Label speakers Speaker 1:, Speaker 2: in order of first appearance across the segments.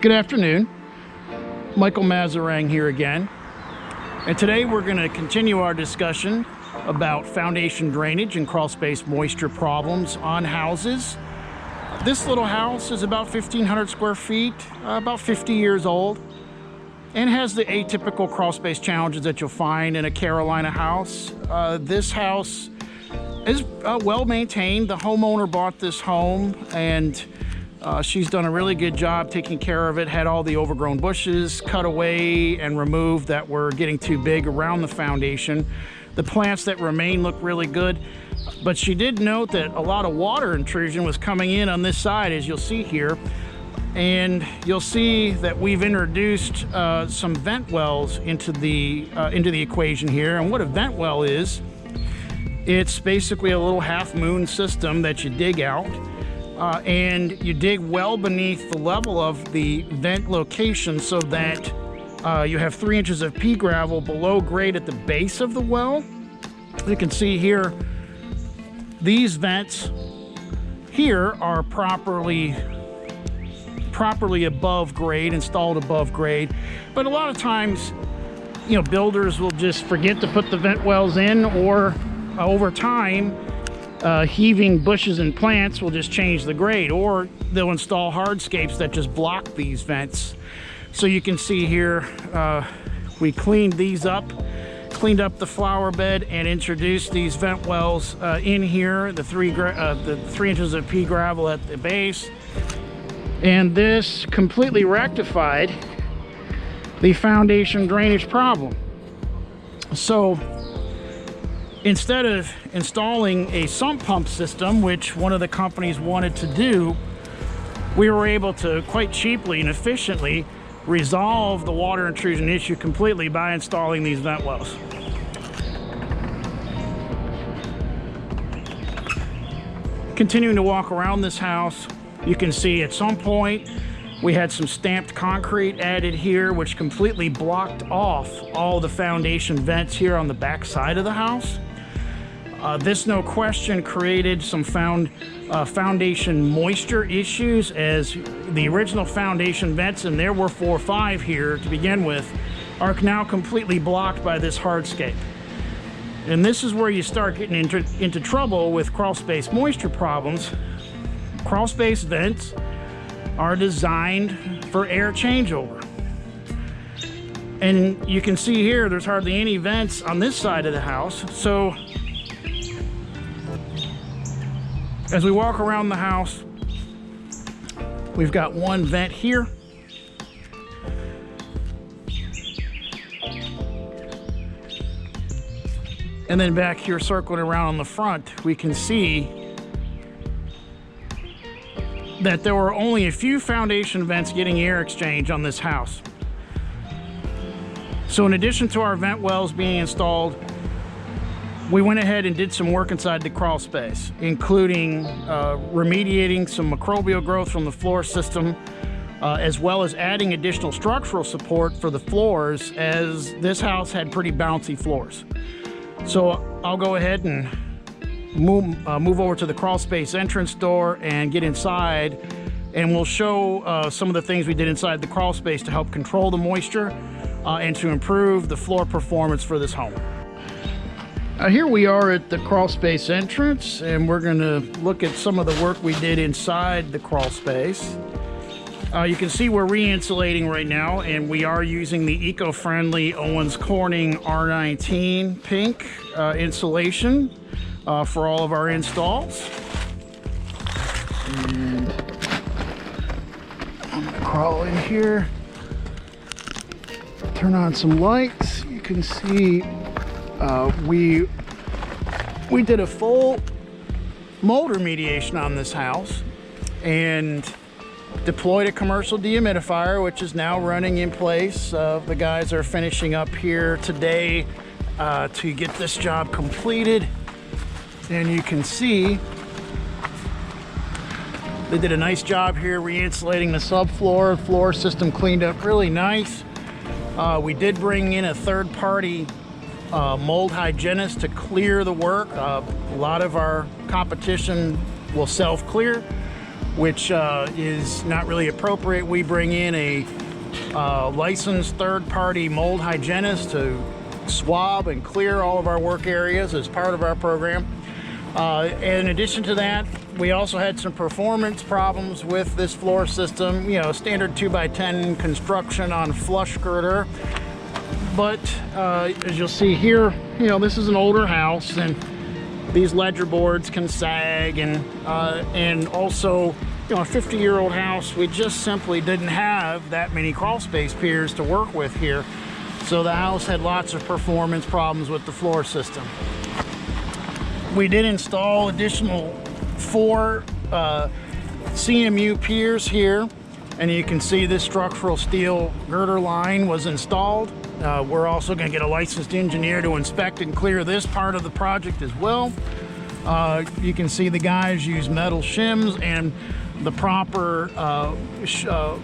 Speaker 1: Good afternoon, Michael Mazarang here again, and today we're going to continue our discussion about foundation drainage and crawl space moisture problems on houses. This little house is about 1,500 square feet, about 50 years old, and has the atypical crawl space challenges that you'll find in a Carolina house. This house is well maintained. The homeowner bought this home, and she's done a really good job taking care of it. Had all the overgrown bushes cut away and removed that were getting too big around the foundation. The plants that remain look really good, but she did note that a lot of water intrusion was coming in on this side, as you'll see here. And you'll see that we've introduced some vent wells into the equation here. And what a vent well is, it's basically a little half moon system that you dig out. And you dig well beneath the level of the vent location so that you have 3 inches of pea gravel below grade at the base of the well. You can see here, these vents here are properly above grade, installed above grade. But a lot of times, you know, builders will just forget to put the vent wells in, or over time, heaving bushes and plants will just change the grade, or they'll install hardscapes that just block these vents. So you can see here, we cleaned these up, cleaned up the flower bed, and introduced these vent wells in here, the 3 inches of pea gravel at the base. And this completely rectified the foundation drainage problem. So instead of installing a sump pump system, which one of the companies wanted to do, we were able to quite cheaply and efficiently resolve the water intrusion issue completely by installing these vent wells. Continuing to walk around this house, you can see at some point we had some stamped concrete added here, which completely blocked off all the foundation vents here on the back side of the house. This, no question, created some foundation moisture issues, as the original foundation vents, and there were 4 or 5 here to begin with, are now completely blocked by this hardscape. And this is where you start getting into trouble with crawl space moisture problems. Crawl space vents are designed for air changeover. And you can see here, there's hardly any vents on this side of the house. So as we walk around the house, we've got one vent here. And then back here, circling around on the front, we can see that there were only a few foundation vents getting air exchange on this house. So in addition to our vent wells being installed, we went ahead and did some work inside the crawl space, including remediating some microbial growth from the floor system, as well as adding additional structural support for the floors, as this house had pretty bouncy floors. So I'll go ahead and move over to the crawl space entrance door and get inside, and we'll show some of the things we did inside the crawl space to help control the moisture and to improve the floor performance for this home. Here we are at the crawl space entrance, and we're going to look at some of the work we did inside the crawl space. You can see we're re-insulating right now, and we are using the eco-friendly Owens Corning R19 pink insulation for all of our installs. And I'm going to crawl in here, turn on some lights. You can see we did a full mold remediation on this house and deployed a commercial dehumidifier, which is now running in place. The guys are finishing up here today to get this job completed. And you can see they did a nice job here re-insulating the subfloor. Floor system cleaned up really nice. We did bring in a third-party mold hygienist to clear the work. A lot of our competition will self-clear. which is not really appropriate. We bring in a licensed third-party mold hygienist to swab and clear all of our work areas as part of our program. In addition to that, we also had some performance problems with this floor system. You know, standard 2x10 construction on flush girder. But as you'll see here, you know, this is an older house, and these ledger boards can sag, and also, you know, a 50-year-old house, we just simply didn't have that many crawl space piers to work with here. So the house had lots of performance problems with the floor system. We did install additional 4 CMU piers here, and you can see this structural steel girder line was installed. We're also going to get a licensed engineer to inspect and clear this part of the project as well. You can see the guys use metal shims and the proper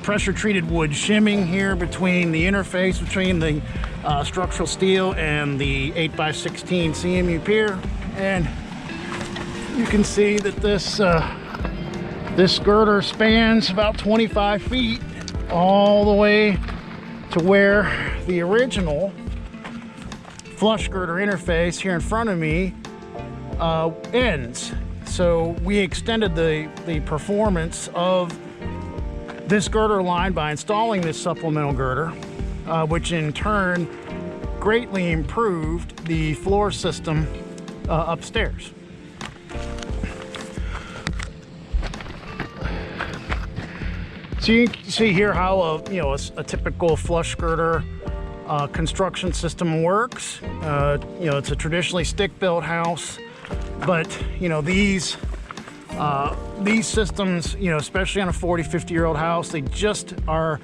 Speaker 1: pressure treated wood shimming here between the interface between the structural steel and the 8x16 CMU pier. And you can see that this girder spans about 25 feet all the way to where the original flush girder interface here in front of me ends. So we extended the performance of this girder line by installing this supplemental girder, which in turn greatly improved the floor system upstairs. So you can see here how a typical flush girder construction system works. It's a traditionally stick-built house, but these systems, especially on a 40-50-year-old house, they just are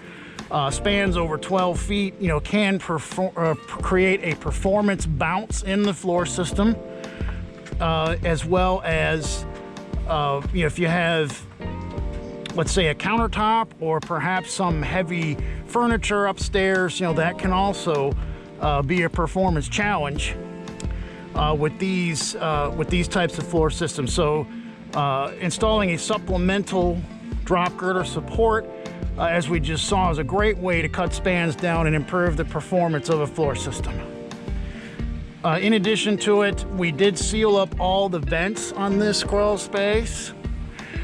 Speaker 1: spans over 12 feet. Can create a performance bounce in the floor system, as well as if you have, let's say, a countertop or perhaps some heavy furniture upstairs, that can also be a performance challenge with these types of floor systems. So installing a supplemental drop girder support, as we just saw, is a great way to cut spans down and improve the performance of a floor system. In addition to it, we did seal up all the vents on this crawl space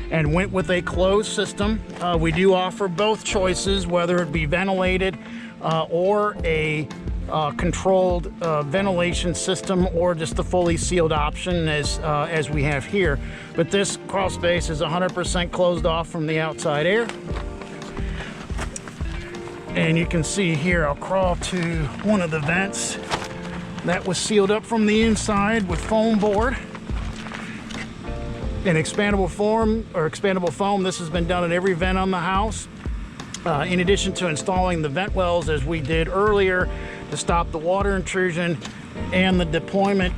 Speaker 1: and went with a closed system. We do offer both choices, whether it be ventilated or a controlled ventilation system, or just the fully sealed option as we have here. But this crawl space is 100% closed off from the outside air. And you can see here, I'll crawl to one of the vents that was sealed up from the inside with foam board and expandable foam. This has been done in every vent on the house. In addition to installing the vent wells as we did earlier to stop the water intrusion and the deployment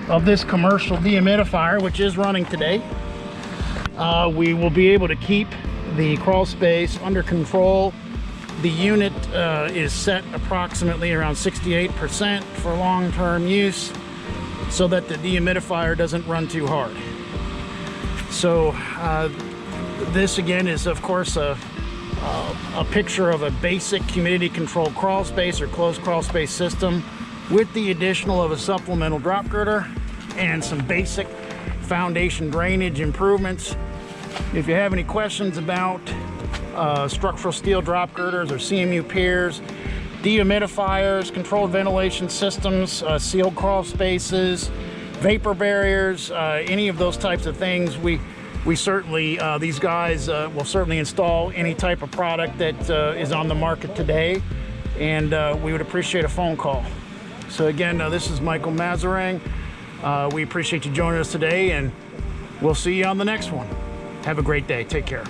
Speaker 1: of this commercial dehumidifier, which is running today, we will be able to keep the crawl space under control. The unit is set approximately around 68% for long-term use, so that the dehumidifier doesn't run too hard. So this again is, of course, a picture of a basic humidity control crawl space or closed crawl space system with the additional of a supplemental drop girder and some basic foundation drainage improvements. If you have any questions about structural steel drop girders or CMU piers, dehumidifiers, controlled ventilation systems, sealed crawl spaces, vapor barriers, any of those types of things, we certainly, these guys will certainly install any type of product that is on the market today, and we would appreciate a phone call. So again, this is Michael Mazarang. We appreciate you joining us today, and we'll see you on the next one. Have a great day. Take care.